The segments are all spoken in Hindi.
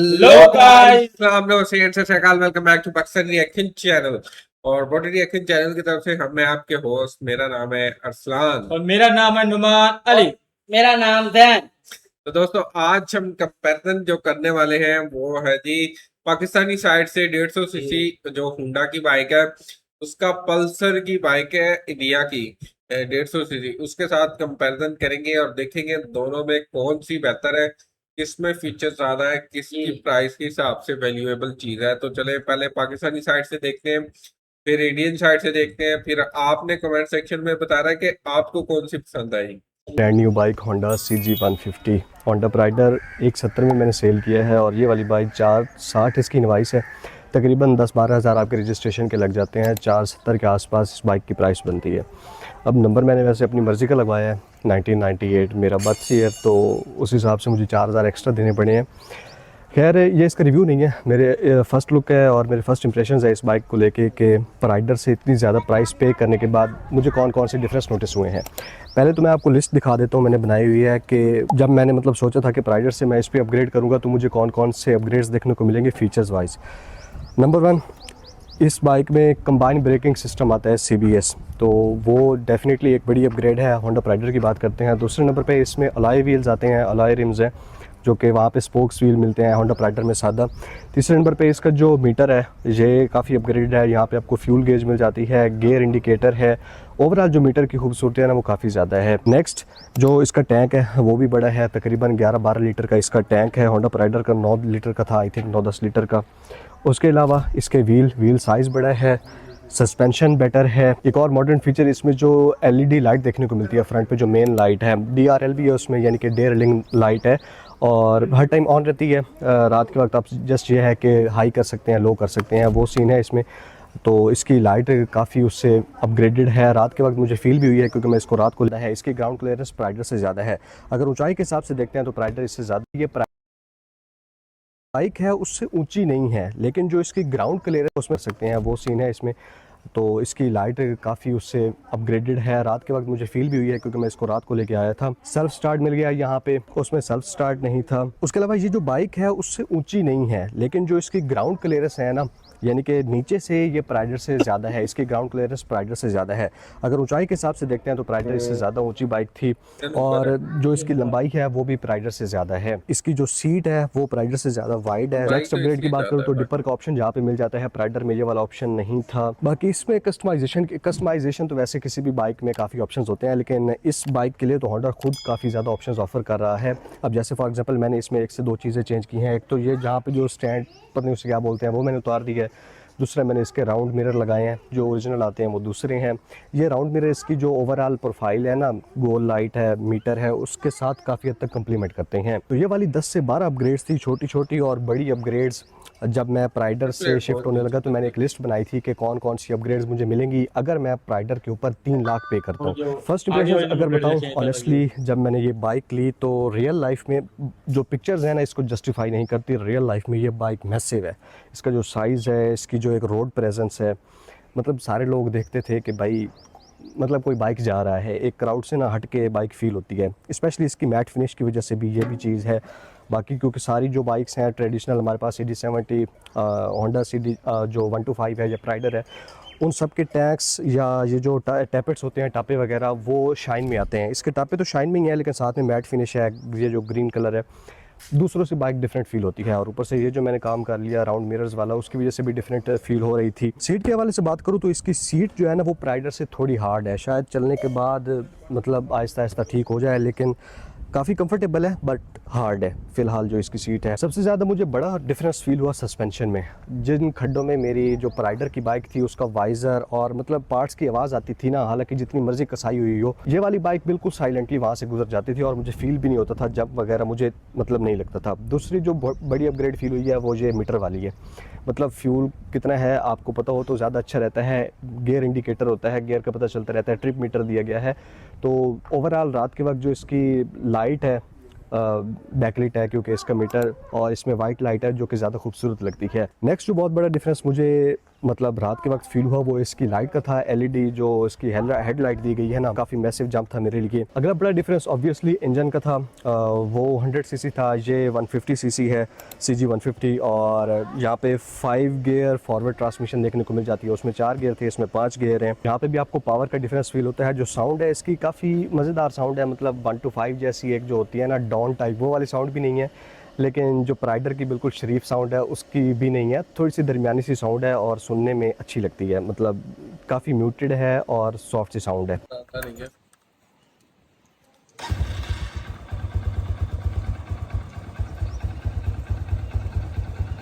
हेलो गाइस, हम लोग से सकाल welcome back to Pakistan reaction channel. और बॉडी रिएक्शन चैनल की तरफ से मैं आपके होस्ट, मेरा नाम है अरसलान और मेरा नाम है नुमान अली। मेरा नाम जैन। तो दोस्तों, आज हम कंपैरिजन जो करने वाले हैं वो है जी पाकिस्तानी साइड से 150 सीसी जो हुंडा की बाइक है, उसका पल्सर की बाइक है इंडिया की 150 सीसी, उसके साथ कंपैरिजन करेंगे और देखेंगे दोनों में कौन सी बेहतर है, किसमें फीचर ज्यादा है, किसकी प्राइस के हिसाब से वैल्यूएबल चीज है। तो चले पहले पाकिस्तानी साइड से देखते हैं, फिर इंडियन साइड से देखते हैं, फिर आपने कमेंट सेक्शन में बताना है कि आपको कौन सी पसंद आई। Brand new bike Honda CG150 Honda प्राइडर 170 में मैंने सेल किया है और ये वाली बाइक 460 इसकी इनवाइस है। तकरीबन 10-12 हज़ार आपके रजिस्ट्रेशन के लग जाते हैं। 470 के आसपास इस बाइक की प्राइस बनती है। अब नंबर मैंने वैसे अपनी मर्ज़ी का लगवाया है, 1998 मेरा बर्थ ईयर, तो उस हिसाब से मुझे 4000 एक्स्ट्रा देने पड़े हैं। खैर, ये इसका रिव्यू नहीं है, मेरे फ़र्स्ट लुक है और मेरे फर्स्ट इंप्रेशंस है इस बाइक को लेके कि प्राइडर से इतनी ज़्यादा प्राइस पे करने के बाद मुझे कौन कौन से डिफरेंस नोटिस हुए हैं। पहले तो मैं आपको लिस्ट दिखा देता हूँ, मैंने बनाई हुई है कि जब मैंने सोचा था कि प्राइडर से मैं इस पर अपग्रेड करूँगा तो मुझे कौन कौन से अपग्रेड्स देखने को मिलेंगे फ़ीचर्स वाइज। नंबर 1, इस बाइक में कंबाइन ब्रेकिंग सिस्टम आता है CBS, तो वो डेफिनेटली एक बड़ी अपग्रेड है। होंडा प्राइडर की बात करते हैं। दूसरे नंबर पे इसमें अलॉय व्हील्स आते हैं, अलॉय रिम्स हैं जो कि वहाँ पे स्पोक्स व्हील मिलते हैं होंडा प्राइडर में सादा। तीसरे नंबर पे इसका जो मीटर है ये काफ़ी अपग्रेड है। यहाँ पे आपको फ्यूल गेज मिल जाती है, गेयर इंडिकेटर है। ओवरऑल जो मीटर की खूबसूरती है ना वो काफ़ी ज़्यादा है। नेक्स्ट, जो इसका टैंक है वो भी बड़ा है, तकरीबन 11-12 लीटर का इसका टैंक है। होंडा प्राइडर का 9 लीटर का था, आई थिंक 9-10 लीटर का। उसके अलावा इसके व्हील साइज़ बड़ा है, सस्पेंशन बेटर है। एक और मॉडर्न फीचर इसमें जो LED लाइट देखने को मिलती है फ्रंट पे, जो मेन लाइट है DRL भी है उसमें, यानी कि डे रनिंग लाइट है और हर टाइम ऑन रहती है। रात के वक्त आप जस्ट ये है कि हाई कर सकते हैं, लो कर सकते हैं, वो सीन है इसमें। तो इसकी लाइट काफ़ी उससे अपग्रेडेड है। रात के वक्त मुझे फील भी हुई है क्योंकि मैं इसको रात को है। इसकी ग्राउंड क्लियरेंस प्राइडर से ज़्यादा है। अगर ऊंचाई के हिसाब से देखते हैं तो प्राइडर इससे ज़्यादा, ये बाइक है उससे ऊंची नहीं है, लेकिन जो इसकी ग्राउंड क्लियरेंस उसमें सकते हैं, वो सीन है इसमें। तो इसकी लाइट काफ़ी उससे अपग्रेडेड है। रात के वक्त मुझे फील भी हुई है क्योंकि मैं इसको रात को लेके आया था। सेल्फ स्टार्ट मिल गया यहाँ पे, उसमें सेल्फ स्टार्ट नहीं था। उसके अलावा ये जो बाइक है उससे ऊंची नहीं है, लेकिन जो इसकी ग्राउंड क्लियरेंस है ना, यानी कि नीचे से ये प्राइडर से ज़्यादा है। इसकी ग्राउंड क्लियरेंस प्राइडर से ज़्यादा है। अगर ऊंचाई के हिसाब से देखते हैं तो प्राइडर इससे ज़्यादा ऊंची बाइक थी और जो इसकी लंबाई है वो भी प्राइडर से ज़्यादा है। इसकी जो सीट है वो प्राइडर से ज़्यादा वाइड है। नेक्स्ट अपग्रेड की बात करूँ तो डिपर का ऑप्शन जहाँ पे मिल जाता है, प्राइडर में ये वाला ऑप्शन नहीं था। बाकी इसमें कस्टमाइजेशन तो वैसे किसी भी बाइक में काफ़ी ऑप्शंस होते हैं, लेकिन इस बाइक के लिए तो होंडा खुद काफ़ी ज़्यादा ऑप्शंस ऑफर कर रहा है। अब जैसे फॉर एग्जांपल मैंने इसमें 1 से 2 चीज़ें चेंज की हैं। एक तो ये जहाँ पे जो स्टैंड, पता नहीं उसे क्या बोलते हैं, वो मैंने उतार दिया है। दूसरा, मैंने इसके राउंड मिरर लगाए हैं, जो ओरिजिनल आते हैं वो दूसरे हैं। ये राउंड मिरर इसकी जो ओवरऑल प्रोफाइल है ना, गोल लाइट है, मीटर है, उसके साथ काफ़ी हद तक कम्प्लीमेंट करते हैं। तो ये वाली 10 से 12 अपग्रेड्स थी, छोटी छोटी और बड़ी अपग्रेड्स। जब मैं प्राइडर से शिफ्ट होने लगा तो मैंने एक लिस्ट बनाई थी कि कौन कौन सी अपग्रेड्स मुझे मिलेंगी अगर मैं प्राइडर के ऊपर 3 लाख पे करता हूँ। फर्स्ट इंप्रेशन अगर बताऊँ ऑनेस्टली, जब मैंने ये बाइक ली तो रियल लाइफ में जो पिक्चर्स हैं ना इसको जस्टिफाई नहीं करती। रियल लाइफ में ये बाइक मैसिव है। इसका जो साइज़ है, इसकी जो एक रोड प्रेजेंस है, सारे लोग देखते थे कि भाई कोई बाइक जा रहा है, एक क्राउड से ना हट के बाइक फील होती है। स्पेशली इसकी मैट फिनिश की वजह से भी ये भी चीज़ है। बाकी क्योंकि सारी जो बाइक्स हैं ट्रेडिशनल, हमारे पास CD70, होंडा CD जो 125 है या प्राइडर है, उन सब के टैक्स या ये जो टैपेट्स होते हैं, टापे वगैरह, वो शाइन में आते हैं। इसके टापे तो शाइन में ही है, लेकिन साथ में मैट फिनिश है, ये जो ग्रीन कलर है, दूसरों से बाइक डिफरेंट फील होती है। और ऊपर से ये जो मैंने काम कर लिया राउंड मिरर्स वाला, उसकी वजह से भी डिफरेंट फील हो रही थी। सीट के हवाले से बात करूँ तो इसकी सीट जो है ना वो प्राइडर से थोड़ी हार्ड है। शायद चलने के बाद आहिस्ता आहिस्ता ठीक हो जाए, लेकिन काफ़ी कंफर्टेबल है बट हार्ड है फ़िलहाल जो इसकी सीट है। सबसे ज़्यादा मुझे बड़ा डिफरेंस फील हुआ सस्पेंशन में। जिन खड्डों में मेरी जो प्राइडर की बाइक थी उसका वाइज़र और पार्ट्स की आवाज़ आती थी ना, हालांकि जितनी मर्जी कसाई हुई हो, ये वाली बाइक बिल्कुल साइलेंटली वहाँ से गुजर जाती थी और मुझे फील भी नहीं होता था, जब वगैरह मुझे नहीं लगता था। दूसरी जो बड़ी अपग्रेड फील हुई है वो ये मीटर वाली है। फ्यूल कितना है आपको पता हो तो ज़्यादा अच्छा रहता है। गियर इंडिकेटर होता है, गियर का पता चलता रहता है। ट्रिप मीटर दिया गया है। तो ओवरऑल रात के वक्त जो इसकी लाइट है, बैकलाइट है क्योंकि इसका मीटर, और इसमें वाइट लाइट है जो कि ज़्यादा खूबसूरत लगती है। नेक्स्ट जो बहुत बड़ा डिफरेंस मुझे मतलब रात के वक्त फील हुआ वो इसकी लाइट का था। एलईडी जो इसकी हेडलाइट दी गई है ना, काफ़ी मैसिव जंप था मेरे लिए। अगला बड़ा डिफरेंस ऑब्वियसली इंजन का था। वो 100 सीसी था, ये 150 सीसी है, CG 150। और यहाँ पे 5 गियर फॉरवर्ड ट्रांसमिशन देखने को मिल जाती है। उसमें 4 गियर थे, इसमें 5 गियर हैं। यहाँ पे भी आपको पावर का डिफरेंस फील होता है। जो साउंड है इसकी काफ़ी मज़ेदार साउंड है, मतलब 1 to 5 जैसी एक जो होती है ना डॉन टाइप, वो वाली साउंड भी नहीं है। लेकिन जो प्राइडर की बिल्कुल शरीफ साउंड है उसकी भी नहीं है, थोड़ी सी दरमियानी सी साउंड है और सुनने में अच्छी लगती है। मतलब काफ़ी म्यूटेड है और सॉफ्ट सी साउंड है। पता नहीं है।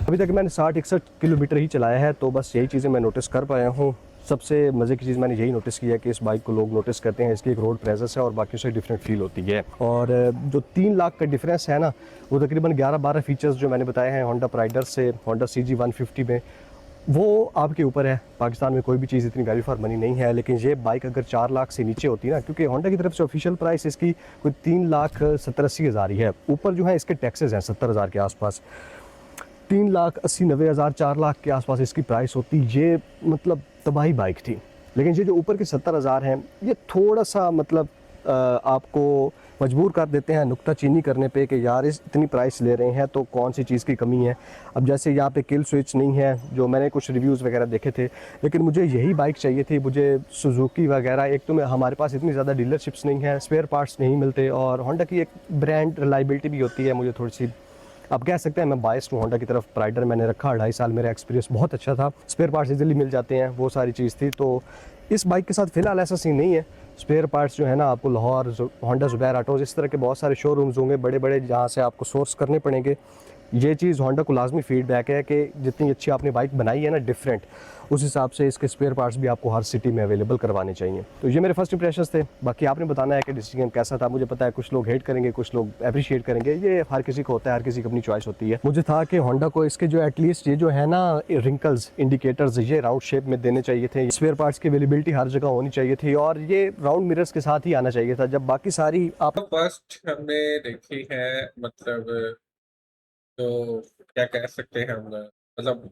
अभी तक मैंने 60-61 किलोमीटर ही चलाया है, तो बस यही चीज़ें मैं नोटिस कर पाया हूँ। सबसे मज़े की चीज़ मैंने यही नोटिस की है कि इस बाइक को लोग नोटिस करते हैं, इसकी एक रोड प्रेजेंस है और बाकियों से डिफरेंट फील होती है। और जो 3 लाख का डिफरेंस है ना, वो तकरीबन 11-12 फीचर्स जो मैंने बताए हैं होंडा प्राइडर से होंडा CG 150 में, वो आपके ऊपर है। पाकिस्तान में कोई भी चीज़ इतनी वैल्यू फॉर मनी नहीं है। लेकिन ये बाइक अगर 4 लाख से नीचे होती ना, क्योंकि होंडा की तरफ से ऑफिशियल प्राइस इसकी कोई 3,70,80 हज़ार ही है। ऊपर जो है इसके टैक्सेस हैं 70,000 के आसपास। 3,80,90,000 4 लाख के आसपास इसकी प्राइस होती, ये मतलब तबाही बाइक थी। लेकिन ये जो ऊपर के 70,000 हैं, ये थोड़ा सा मतलब आपको मजबूर कर देते हैं नुक्ताचीनी करने पे कि यार इस इतनी प्राइस ले रहे हैं तो कौन सी चीज़ की कमी है। अब जैसे यहाँ पे किल स्विच नहीं है, जो मैंने कुछ रिव्यूज़ वगैरह देखे थे, लेकिन मुझे यही बाइक चाहिए थी। मुझे सुजुकी वगैरह, एक तो हमारे पास इतनी ज़्यादा डीलरशिप्स नहीं है, स्पेयर पार्ट्स नहीं मिलते, और होंडा की एक ब्रांड रिलायबिलिटी भी होती है। मुझे थोड़ी सी, आप कह सकते हैं मैं बायस्ड हूँ होंडा की तरफ। प्राइडर मैंने रखा 2.5 साल, मेरा एक्सपीरियंस बहुत अच्छा था। स्पेयर पार्ट्स इजीली मिल जाते हैं, वो सारी चीज़ थी। तो इस बाइक के साथ फ़िलहाल ऐसा सीन नहीं है। स्पेयर पार्ट्स जो है ना, आपको लाहौर, होंडा जुबैर ऑटोज़, इस तरह के बहुत सारे शोरूम्स होंगे बड़े बड़े, जहाँ से आपको सोर्स करने पड़ेंगे। ये चीज़ होंडा को लाजमी फीडबैक है कि जितनी अच्छी आपने बाइक बनाई है ना डिफरेंट, उस हिसाब से इसके स्पेयर पार्ट्स भी आपको हर सिटी में अवेलेबल करवाने चाहिए। तो ये मेरे फर्स्ट इंप्रेशंस थे। बाकी आपने बताना है कि डिसीजन कैसा था। मुझे पता है कुछ लोग हेट करेंगे, कुछ लोग अप्रिशिएट करेंगे, ये हर किसी को होता है, हर किसी की अपनी चॉइस होती है। मुझे था कि होंडा को इसके जो एटलीस्ट ये जो है ना रिंकल्स इंडिकेटर्स, ये राउंड शेप में देने चाहिए थे। स्पेयर पार्ट्स की अवेलेबिलिटी हर जगह होनी चाहिए थी, और ये राउंड मिरर्स के साथ ही आना चाहिए था, जब बाकी सारी आप तो फर्स्ट हमने देखी है, मतलब तो क्या कह सकते हैं हम, मतलब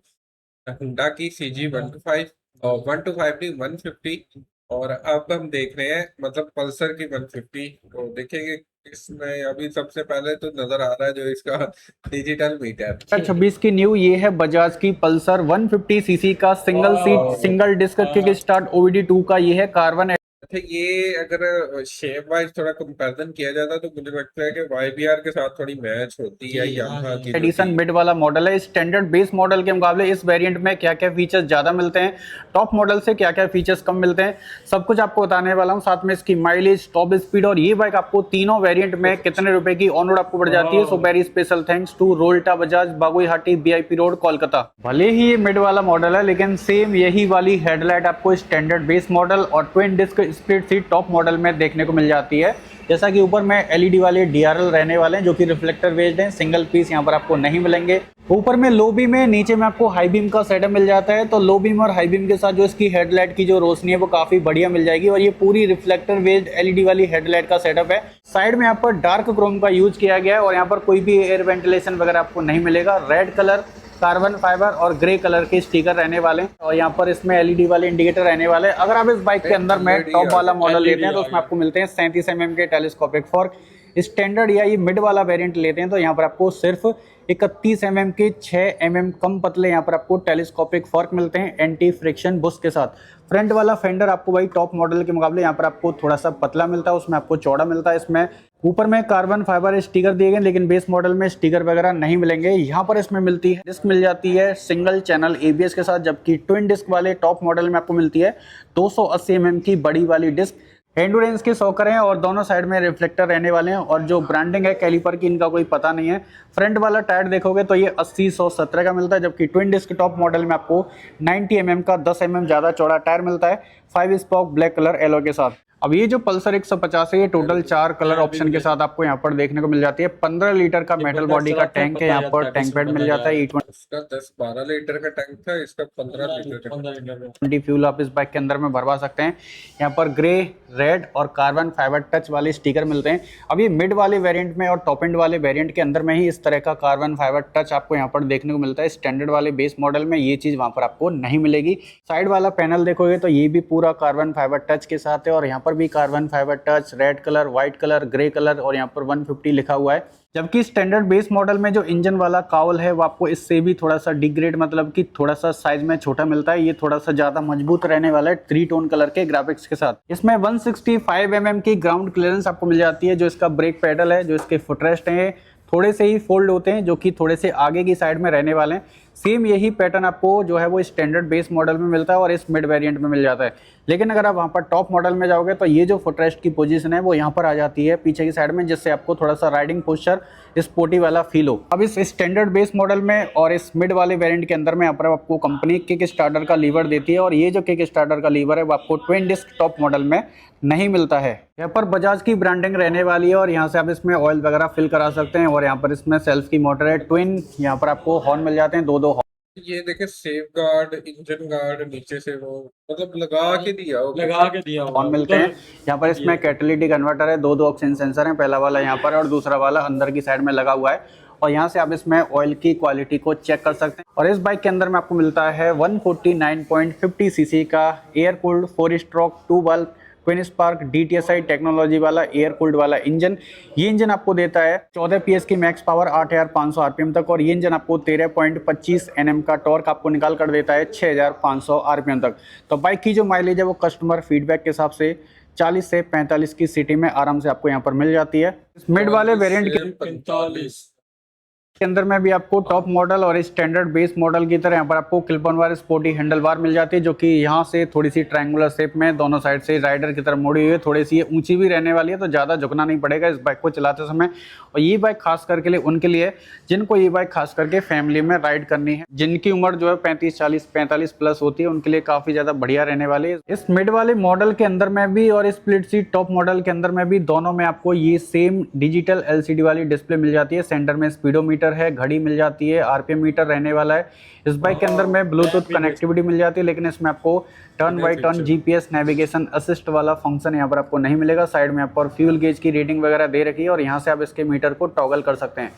हुंडा की CG 125 और 125 नहीं 150। और अब हम देख रहे हैं मतलब पल्सर की 150। तो देखेंगे इसमें अभी सबसे पहले तो नजर आ रहा है जो इसका डिजिटल मीटर। 2026 की न्यू ये है बजाज की पल्सर 150 सीसी का single seat single disc kick start OBD2 का ये है कार्बन। अच्छा, ये अगर शेप वाइज थोड़ा कंपैरिजन किया जाता तो मुझे लगता है कि YBR के साथ थोड़ी मैच होती है यामाहा की जो एडिशन थी। मिड वाला मॉडल है। स्टैंडर्ड बेस मॉडल के मुकाबले इस वेरिएंट में क्या क्या फीचर्स ज्यादा मिलते हैं, टॉप मॉडल से क्या क्या फीचर्स कम मिलते हैं, सब कुछ आपको बताने वाला हूं। साथ में इसकी माइलेज, टॉप स्पीड, और ये बाइक आपको तीनों वेरिएंट में कितने रुपए की ऑन रोड आपको पड़ जाती है। So very special thanks to Rolta Bajaj, Baguiati BIP road, Kolkata. भले ही ये मिड वाला मॉडल है, लेकिन सेम यही वाली हेडलाइट आपको स्टैंडर्ड बेस मॉडल और twin disc split seat top model में देखने को मिल जाती है। जैसा कि ऊपर में LED वाले DRL रहने वाले हैं जो कि रिफ्लेक्टर बेस्ड हैं, सिंगल पीस यहाँ पर आपको नहीं मिलेंगे। ऊपर में लो बीम है, नीचे में आपको हाई बीम का सेटअप मिल जाता है। तो लो बीम और हाई बीम के साथ जो इसकी हेडलाइट की जो रोशनी है वो काफी बढ़िया मिल जाएगी, और ये पूरी रिफ्लेक्टर बेस्ड LED वाली हेडलाइट का सेटअप है। साइड में यहाँ पर डार्क क्रोम का यूज किया गया है, और यहाँ पर कोई भी एयर वेंटिलेशन वगैरह आपको नहीं मिलेगा। रेड कलर, कार्बन फाइबर और ग्रे कलर के स्टिकर रहने वाले हैं, और यहाँ पर इसमें LED वाले इंडिकेटर रहने वाले हैं। अगर आप इस बाइक के अंदर में टॉप वाला मॉडल लेते हैं तो उसमें आपको मिलते हैं 37 mm के टेलीस्कोपिक फॉर्क। स्टैंडर्ड या ये मिड वाला वेरिएंट लेते हैं तो यहाँ पर आपको सिर्फ 31 mm के 6 mm कम पतले यहाँ पर आपको टेलीस्कोपिक फॉर्क मिलते हैं एंटी फ्रिक्शन बुश के साथ। फ्रंट वाला फेंडर आपको भाई टॉप मॉडल के मुकाबले यहाँ पर आपको थोड़ा सा पतला मिलता है, उसमें आपको चौड़ा मिलता है। इसमें ऊपर में कार्बन फाइबर स्टिकर दिए गए, लेकिन बेस मॉडल में स्टिकर वगैरह नहीं मिलेंगे। यहाँ पर इसमें मिलती है डिस्क मिल जाती है सिंगल चैनल ABS के साथ, जबकि ट्विन डिस्क वाले टॉप मॉडल में आपको मिलती है 280 mm की बड़ी वाली डिस्क। एंडोरेंस के सॉकर हैं और दोनों साइड में रिफ्लेक्टर रहने वाले हैं, और जो ब्रांडिंग है कैलिपर की इनका कोई पता नहीं है। फ्रंट वाला टायर देखोगे तो ये 80/117 का मिलता है, जबकि ट्विन डिस्क टॉप मॉडल में आपको 90 mm का 10 mm ज्यादा चौड़ा टायर मिलता है, 5 स्पोक ब्लैक कलर एलो के साथ। अब ये जो पल्सर 150 है ये टोटल 4 कलर ऑप्शन के साथ आपको यहाँ पर देखने को मिल जाती है। 15 लीटर का मेटल बॉडी का टैंक है, यहाँ पर टैंक पैड मिल जाता है। इसका 10-12 लीटर का टैंक था, इसका 15 लीटर का फ्यूल आप इस बाइक के अंदर में भरवा सकते हैं। यहाँ पर ग्रे, रेड और कार्बन फाइबर टच वाले स्टिकर मिलते हैं। अब ये मिड वाले वेरिएंट में और टॉप एंड वाले वेरिएंट के अंदर में ही इस तरह का कार्बन फाइबर टच आपको यहाँ पर देखने को मिलता है। स्टैंडर्ड वाले बेस मॉडल में ये चीज़ वहाँ पर आपको नहीं मिलेगी। साइड वाला पैनल देखोगे तो ये भी पूरा कार्बन फाइबर टच के साथ है और यहाँ पर भी carbon fibre touch, red colour, white colour, grey colour और यहाँ पर 150 लिखा हुआ है। जबकि स्टैंडर्ड बेस मॉडल में जो इंजन वाला काउल है वो आपको इससे भी थोड़ा सा डिग्रेड, मतलब कि थोड़ा सा साइज में छोटा मिलता है। ये थोड़ा सा ज्यादा मजबूत रहने वाला है 3 टोन कलर के ग्राफिक्स के साथ। इसमें 165 mm की ग्राउंड क्लियरेंस आपको मिल जाती है। जो इसका ब्रेक पेडल है, जो इसके फुटरेस्ट हैं, थोड़े से ही फोल्ड होते हैं, जो कि थोड़े से आगे की साइड में रहने वाले हैं। सेम यही पैटर्न आपको जो है वो स्टैंडर्ड बेस मॉडल में मिलता है और इस मिड वेरिएंट में मिल जाता है। लेकिन अगर आप वहाँ पर टॉप मॉडल में जाओगे तो ये जो फुटरेस्ट की पोजीशन है वो यहाँ पर आ जाती है पीछे की साइड में, जिससे आपको थोड़ा सा राइडिंग पोस्चर स्पोर्टी वाला फील हो। अब इस स्टैंडर्ड बेस मॉडल में और इस मिड वाले वेरिएंट के अंदर में यहाँ पर आपको कंपनी किक स्टार्टर का लीवर देती है और ये जो किक स्टार्टर का लीवर है वो आपको ट्विन डिस्क टॉप मॉडल में नहीं मिलता है। यहाँ पर बजाज की ब्रांडिंग रहने वाली है और यहाँ से आप इसमें ऑयल वगैरह फिल करा सकते हैं। और यहाँ पर इसमें सेल्फ की मोटर है, ट्विन यहाँ पर आपको हॉर्न मिल जाते हैं, 2-2 हॉर्न। ये देखे सेफ गार्ड, इंजन गार्ड नीचे से वो मतलब लगा के दिया हॉर्न मिलते हैं। यहाँ पर इसमें कैटेलिटिक कन्वर्टर है, 2-2 ऑक्सीजन सेंसर है, पहला वाला यहाँ पर और दूसरा वाला अंदर की साइड में लगा हुआ है। और यहाँ से आप इसमें ऑयल की क्वालिटी को चेक कर सकते हैं। और इस बाइक के अंदर में आपको मिलता है 149.50 सीसी का air cooled 4 stroke 2 valve twin spark DTSI technology वाला एयर कूल्ड वाला इंजन। ये इंजन आपको देता है 14 PS की मैक्स पावर 8500 RPM तक और ये इंजन आपको 13.25 Nm का टॉर्क आपको निकाल कर देता है 6500 RPM तक। तो बाइक की जो माइलेज है वो कस्टमर फीडबैक के हिसाब से 40 से 45 की सिटी में आराम से आपको यहाँ पर मिल जाती है। इस मिड वाले वेरिएंट के 45 के अंदर में भी आपको टॉप मॉडल और स्टैंडर्ड बेस मॉडल की तरह यहाँ पर आपको क्लिप ऑन वार स्पोर्टी हैंडल बार मिल जाती है, जो कि यहाँ से थोड़ी सी ट्रायंगुलर शेप में दोनों साइड से राइडर की तरफ मुड़ी हुई है। थोड़ी सी ये ऊंची भी रहने वाली है तो ज़्यादा झुकना नहीं पड़ेगा इस बाइक को चलाते समय। और ये बाइक खास करके लिए उनके लिए जिनको ये बाइक खास करके फैमिली में राइड करनी है, जिनकी उम्र जो है 35-40-45 प्लस होती है, उनके लिए काफ़ी ज़्यादा बढ़िया रहने वाली है। इस मिड वाले मॉडल के अंदर में भी और स्प्लिट सीट टॉप मॉडल के अंदर में भी दोनों में आपको ये सेम डिजिटल LCD वाली डिस्प्ले मिल जाती है। सेंटर में स्पीडोमीटर है, घड़ी मिल जाती है, RPM मीटर रहने वाला है। इस बाइक के अंदर में ब्लूटूथ कनेक्टिविटी मिल जाती है, लेकिन इसमें आपको turn by turn GPS navigation assist वाला फंक्शन यहाँ पर आपको नहीं मिलेगा। साइड में यहाँ पर फ्यूल गेज की रीडिंग वगैरह दे रखी है और यहाँ से आप इसके मीटर को टॉगल कर सकते हैं।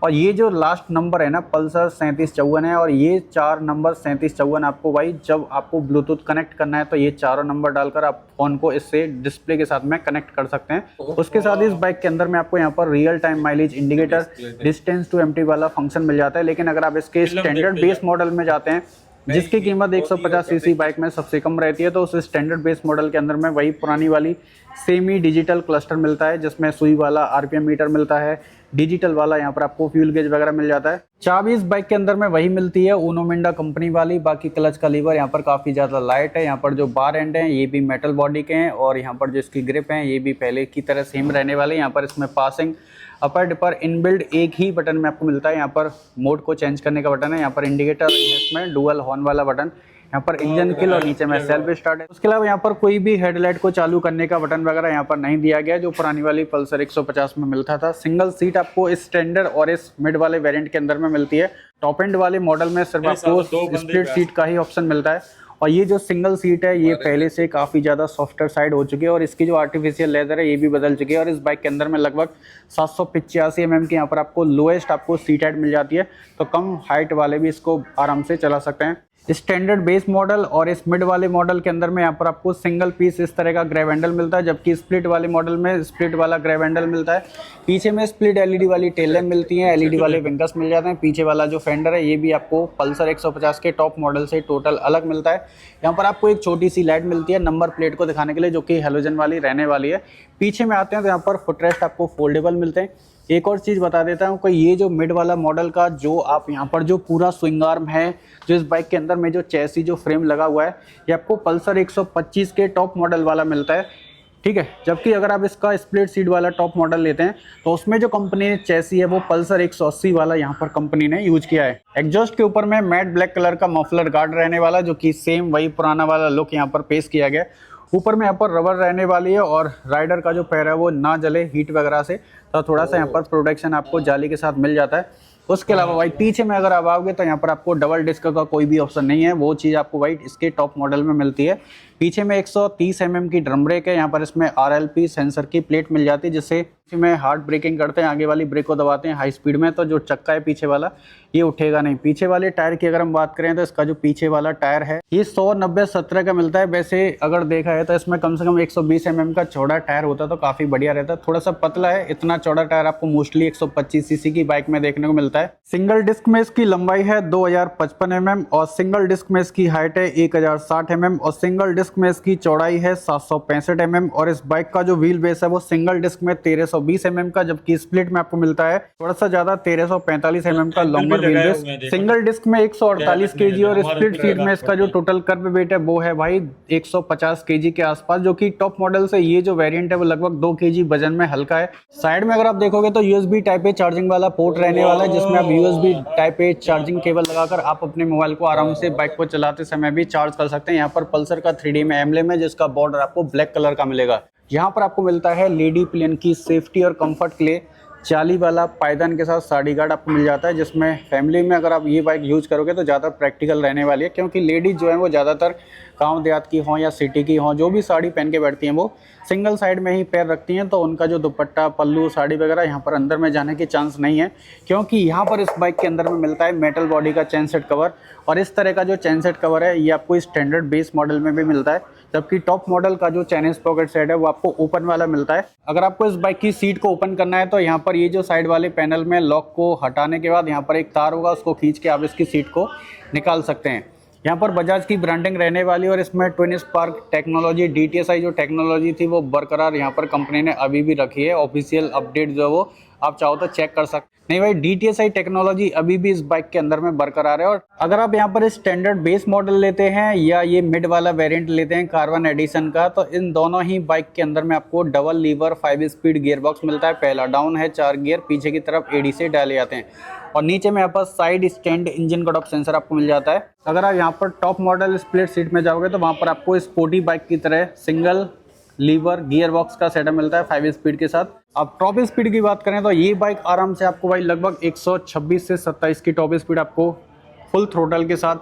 और ये जो लास्ट नंबर है ना पल्सर 3754 है और ये 4 नंबर 3754 आपको भाई जब आपको ब्लूटूथ कनेक्ट करना है तो ये चारों नंबर डालकर आप फोन को इससे डिस्प्ले के साथ में कनेक्ट कर सकते हैं। उसके साथ ही इस बाइक के अंदर में आपको यहाँ पर real time mileage indicator, distance to empty वाला फंक्शन मिल जाता है। लेकिन अगर आप इसके स्टैंडर्ड बेस मॉडल में जाते हैं जिसकी कीमत 150 सीसी बाइक में सबसे कम रहती है, तो उस स्टैंडर्ड बेस मॉडल के अंदर में वही पुरानी वाली सेमी डिजिटल क्लस्टर मिलता है, जिसमें सुई वाला RPM मीटर मिलता है, डिजिटल वाला यहाँ पर आपको फ्यूल गेज वगैरह मिल जाता है। चाबी इस बाइक के अंदर में वही मिलती है ऊनो मिंडा कंपनी वाली। बाकी क्लच का लीवर यहाँ पर काफ़ी ज़्यादा लाइट है। यहाँ पर जो बार एंड हैं ये भी मेटल बॉडी के हैं और यहाँ पर जो इसकी ग्रिप हैं ये भी पहले की तरह सेम रहने वाले। यहाँ पर इसमें पासिंग, अपर डिपर इनबिल्ड एक ही बटन में आपको मिलता है। यहाँ पर मोड को चेंज करने का बटन है, यहाँ पर इंडिकेटर, इसमें डुअल हॉर्न वाला बटन, यहाँ पर इंजन किल और नीचे में सेल्फ स्टार्ट है। उसके अलावा यहाँ पर कोई भी हेडलाइट को चालू करने का बटन वगैरह यहाँ पर नहीं दिया गया, जो पुरानी वाली पल्सर 150 में मिलता था। सिंगल सीट आपको इस स्टैंडर्ड और इस मिड वाले वेरिएंट के अंदर में मिलती है। टॉप एंड वाले मॉडल में सिर्फ आपको स्प्लिट सीट का ही ऑप्शन मिलता है और ये जो सिंगल सीट है ये पहले से काफ़ी ज़्यादा सॉफ्टर साइड हो चुकी है और इसकी जो आर्टिफिशियल लेदर है ये भी बदल चुकी है। और इस बाइक के अंदर में लगभग 785 mm की यहाँ पर आपको लोएस्ट आपको सीट हाइट मिल जाती है, तो कम हाइट वाले भी इसको आराम से चला सकते हैं। स्टैंडर्ड बेस मॉडल और इस मिड वाले मॉडल के अंदर में यहाँ पर आपको सिंगल पीस इस तरह का ग्रैब हैंडल मिलता है, जबकि स्प्लिट वाले मॉडल में स्प्लिट वाला ग्रैब हैंडल मिलता है। पीछे में स्प्लिट LED वाली टेल लैम्प मिलती हैं, LED वाले विंकर्स मिल जाते हैं। पीछे वाला जो फेंडर है ये भी आपको पल्सर 150 के टॉप मॉडल से टोटल अलग मिलता है। यहाँ पर आपको एक छोटी सी लाइट मिलती है नंबर प्लेट को दिखाने के लिए, जो कि हेलोजन वाली रहने वाली है। पीछे में आते हैं तो यहाँ पर फुटरेस्ट आपको फोल्डेबल मिलते हैं। एक और चीज़ बता देता हूँ कि ये जो मिड वाला मॉडल का जो आप यहाँ पर जो पूरा स्विंग आर्म है, जो इस बाइक के अंदर में जो चैसी जो फ्रेम लगा हुआ है, ये आपको पल्सर 125 के टॉप मॉडल वाला मिलता है, ठीक है। जबकि अगर आप इसका स्प्लिट सीट वाला टॉप मॉडल लेते हैं तो उसमें जो कंपनी ने चैसी है वो पल्सर 180 वाला यहाँ पर कंपनी ने यूज किया है। एग्जॉस्ट के ऊपर में मैट ब्लैक कलर का मफलर गार्ड रहने वाला, जो कि सेम वही पुराना वाला लुक यहाँ पर पेश किया गया। ऊपर में यहाँ पर रबर रहने वाली है और राइडर का जो पैर है वो ना जले हीट वगैरह से, तो थोड़ा सा यहाँ पर प्रोटेक्शन आपको जाली के साथ मिल जाता है। उसके अलावा भाई पीछे में अगर आप आओगे तो यहाँ पर आपको डबल डिस्क का कोई भी ऑप्शन नहीं है, वो चीज़ आपको भाई इसके टॉप मॉडल में मिलती है। पीछे में 130 mm की ड्रम ब्रेक है, यहाँ पर इसमें RLP सेंसर की प्लेट मिल जाती है, जिससे में हार्ड ब्रेकिंग करते हैं, आगे वाली ब्रेक को दबाते हैं हाई स्पीड में तो जो चक्का है पीछे वाला ये उठेगा नहीं। पीछे वाले टायर की अगर हम बात करें तो इसका जो पीछे वाला टायर है ये 190/70 का मिलता है। वैसे अगर देखा है तो इसमें कम से कम 120 mm का चौड़ा टायर होता तो काफी बढ़िया रहता, थोड़ा सा पतला है। इतना चौड़ा टायर आपको मोस्टली 125 cc की बाइक में देखने को मिलता है। सिंगल डिस्क में इसकी लंबाई है 2055 mm और सिंगल डिस्क में इसकी हाइट है 1060 mm और सिंगल डिस्क में इसकी चौड़ाई है 765 mm और इस बाइक का जो व्हील बेस है वो सिंगल डिस्क में 1320 mm का, जबकि स्प्लिट में आपको मिलता है थोड़ा सा ज्यादा 1345 mm का longer wheel base. Single disc में 148 kg और स्प्लिट सीट में इसका जो टोटल कर्व वेट है वो है भाई 150 kg के आसपास, जो कि टॉप मॉडल से ये जो वेरिएंट है वो लगभग 2 kg वजन में हल्का है। साइड में अगर आप देखोगे तो USB टाइप ए चार्जिंग वाला पोर्ट रहने वाला है, जिसमें आप USB type A charging cable लगाकर आप अपने मोबाइल को आराम से बाइक को चलाते समय भी चार्ज कर सकते हैं। यहाँ पर पल्सर का 3D में एम्ब्लेम है, जिसका बॉर्डर आपको ब्लैक कलर का मिलेगा। यहाँ पर आपको मिलता है लेडी प्लेन की सेफ्टी और कंफर्ट के लिए चाली वाला पायदान के साथ साड़ी गार्ड आपको मिल जाता है, जिसमें फैमिली में अगर आप ये बाइक यूज करोगे तो ज़्यादा प्रैक्टिकल रहने वाली है, क्योंकि लेडीज जो है वो ज़्यादातर गांव देहात की हों या सिटी की हों, जो भी साड़ी पहन के बैठती हैं वो सिंगल साइड में ही पैर रखती हैं, तो उनका जो दुपट्टा पल्लू साड़ी वगैरह यहाँ पर अंदर में जाने की चांस नहीं है, क्योंकि यहाँ पर इस बाइक के अंदर में मिलता है मेटल बॉडी का चेन सेट कवर। और इस तरह का जो चेन सेट कवर है ये आपको स्टैंडर्ड बेस मॉडल में भी मिलता है, जबकि टॉप मॉडल का जो चाइनीज पॉकेट सेट है वो आपको ओपन वाला मिलता है। अगर आपको इस बाइक की सीट को ओपन करना है तो यहाँ पर ये जो साइड वाले पैनल में लॉक को हटाने के बाद यहाँ पर एक तार होगा, उसको खींच के आप इसकी सीट को निकाल सकते हैं। यहाँ पर बजाज की ब्रांडिंग रहने वाली और इसमें ट्विन स्पार्क टेक्नोलॉजी DTSI जो टेक्नोलॉजी थी वो बरकरार यहाँ पर कंपनी ने अभी भी रखी है। ऑफिशियल अपडेट जो है वो आप चाहो तो चेक कर सकते नहीं भाई, DTSI टेक्नोलॉजी अभी भी इस बाइक के अंदर में बरकरार है। और अगर आप यहाँ पर स्टैंडर्ड बेस मॉडल लेते हैं या ये मिड वाला वेरिएंट लेते हैं कार्बन एडिशन का, तो इन दोनों ही बाइक के अंदर में आपको double lever 5 speed gear box मिलता है। पहला डाउन है, 4 गियर पीछे की तरफ AD से डाले जाते हैं और नीचे में यहाँ पर side stand engine cut off sensor आपको मिल जाता है। अगर आप यहाँ पर टॉप मॉडल स्प्लिट सीट में जाओगे तो वहाँ पर आपको स्पोर्टी बाइक की तरह सिंगल लीवर गियर बॉक्स का सेटअप मिलता है 5 स्पीड के साथ। अब टॉप स्पीड की बात करें तो ये बाइक आराम से आपको भाई लगभग 126 से 27 की टॉप स्पीड आपको फुल थ्रोटल के साथ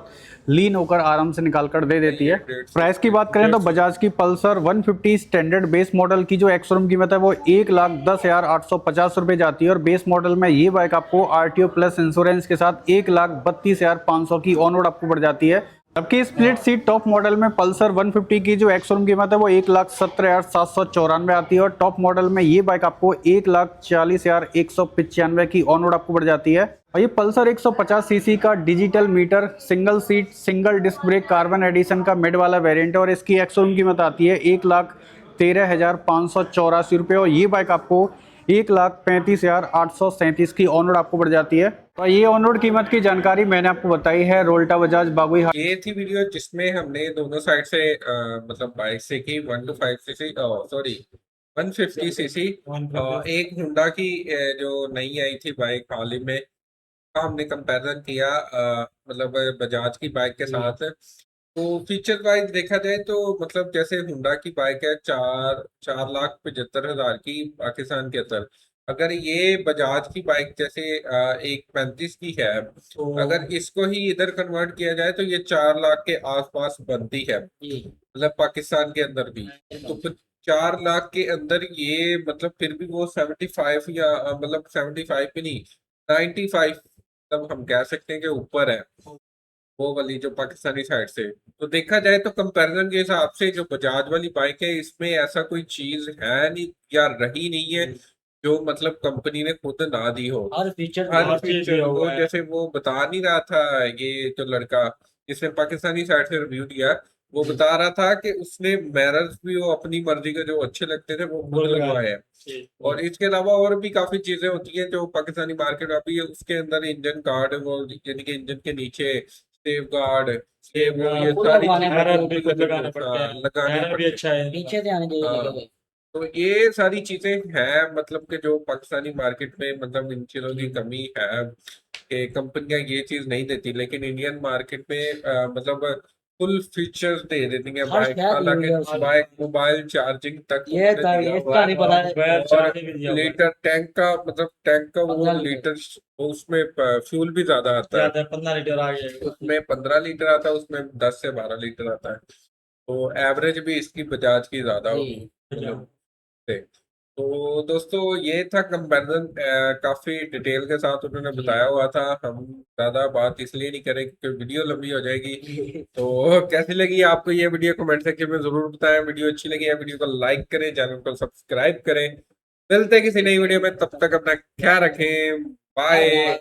लीन होकर आराम से निकाल कर दे देती है। प्राइस की बात करें तो बजाज की पल्सर 150 स्टैंडर्ड बेस मॉडल की जो एक्स-शोरूम कीमत है वो 1,10,850 रुपये जाती है और बेस मॉडल में ये बाइक आपको RTO प्लस इंश्योरेंस के साथ 1,32,500 की ऑन रोड आपको पड़ जाती है। जबकि स्प्लिट सीट टॉप मॉडल में पल्सर 150 की जो एक्स-शोरूम कीमत है वो 1,17,794 आती है और टॉप मॉडल में ये बाइक आपको 1,40,195 की ऑन रोड आपको पड़ जाती है। और ये पल्सर 150 सीसी का digital meter single seat single disc brake carbon edition का मिड वाला वेरिएंट है और इसकी एक्स-शोरूम कीमत आती है 1,13,584 रुपये और ये बाइक आपको 1,35,837 की ऑन रोड आपको पड़ जाती है। तो ये ऑन रोड कीमत की जानकारी मैंने आपको बताई है रोल्टा बजाज बाबुई। ये थी वीडियो जिसमें हमने दोनों साइड से मतलब बाइक से की 1 to 5 सीसी सॉरी 150 सीसी एक हुंडा की जो नई आई थी बाइक हाल ही में का हमने कंपैरिजन किया मतलब बजाज की बाइक के साथ। तो फीचर वाइज देखा जाए तो मतलब जैसे हुंडा की बाइक है 4,75,000 की पाकिस्तान के अंदर, अगर ये बजाज की बाइक जैसे 1,35 की है, अगर इसको ही इधर कन्वर्ट किया जाए तो ये 4 लाख के आसपास बनती है मतलब पाकिस्तान के अंदर भी। तो फिर 4 लाख के अंदर ये मतलब फिर भी वो 75 या मतलब 75 भी नहीं 95 मतलब हम कह सकते हैं कि ऊपर है वो वाली जो पाकिस्तानी साइड से। तो देखा जाए तो कंपैरिजन के हिसाब से जो बजाज वाली बाइक है इसमें ऐसा कोई चीज है नहीं या रही नहीं है जो मतलब कंपनी ने खुद ना दी हो। हर फीचर वो जैसे वो बता नहीं रहा था ये जो लड़का जिसने पाकिस्तानी साइड से रिव्यू दिया, वो बता रहा था कि उसने मिरर्स भी वो अपनी मर्जी के जो अच्छे लगते थे वो खुद लगवाए हैं और इसके अलावा और भी काफी चीजें होती हैं जो पाकिस्तानी मार्केट अभी है उसके अंदर इंजन गार्ड वो यानी कि इंजन के नीचे सेफ गार्ड ये सारी लगाने पड़ते हैं। तो ये सारी चीजें हैं मतलब कि जो पाकिस्तानी मार्केट में मतलब इन चीजों की कमी है कि कंपनियां ये चीज नहीं देती, लेकिन इंडियन मार्केट में मतलब फुल फीचर्स दे देती है हर बाइक, शहर हालांकि यूज है उसमें। बाइक मोबाइल चार्जिंग तक ये उसने दिया हुआ इसका है। नहीं पता है। बैर चार्जर भी दिया हुआ है। लीटर टैंक का मतलब टैंक का वो 15 लीटर, उसमें फ्यूल भी ज्यादा आता है। ज्यादा 15 लीटर आ गया। उसमें 15 लीटर आता है, उसमें 10 से 12 लीटर आता है। तो एवरेज भी इसकी बजाज की ज्यादा होगी मतलब से। तो दोस्तों ये था कंपैरिजन, काफी डिटेल के साथ उन्होंने बताया हुआ था। हम ज्यादा बात इसलिए नहीं करें क्योंकि वीडियो लंबी हो जाएगी। तो कैसी लगी आपको ये वीडियो, कमेंट सेक्शन में जरूर बताएं। वीडियो अच्छी लगी है वीडियो को लाइक करें, चैनल को सब्सक्राइब करें। मिलते हैं किसी नई वीडियो में, तब तक अपना ख्याल रखें। बाय।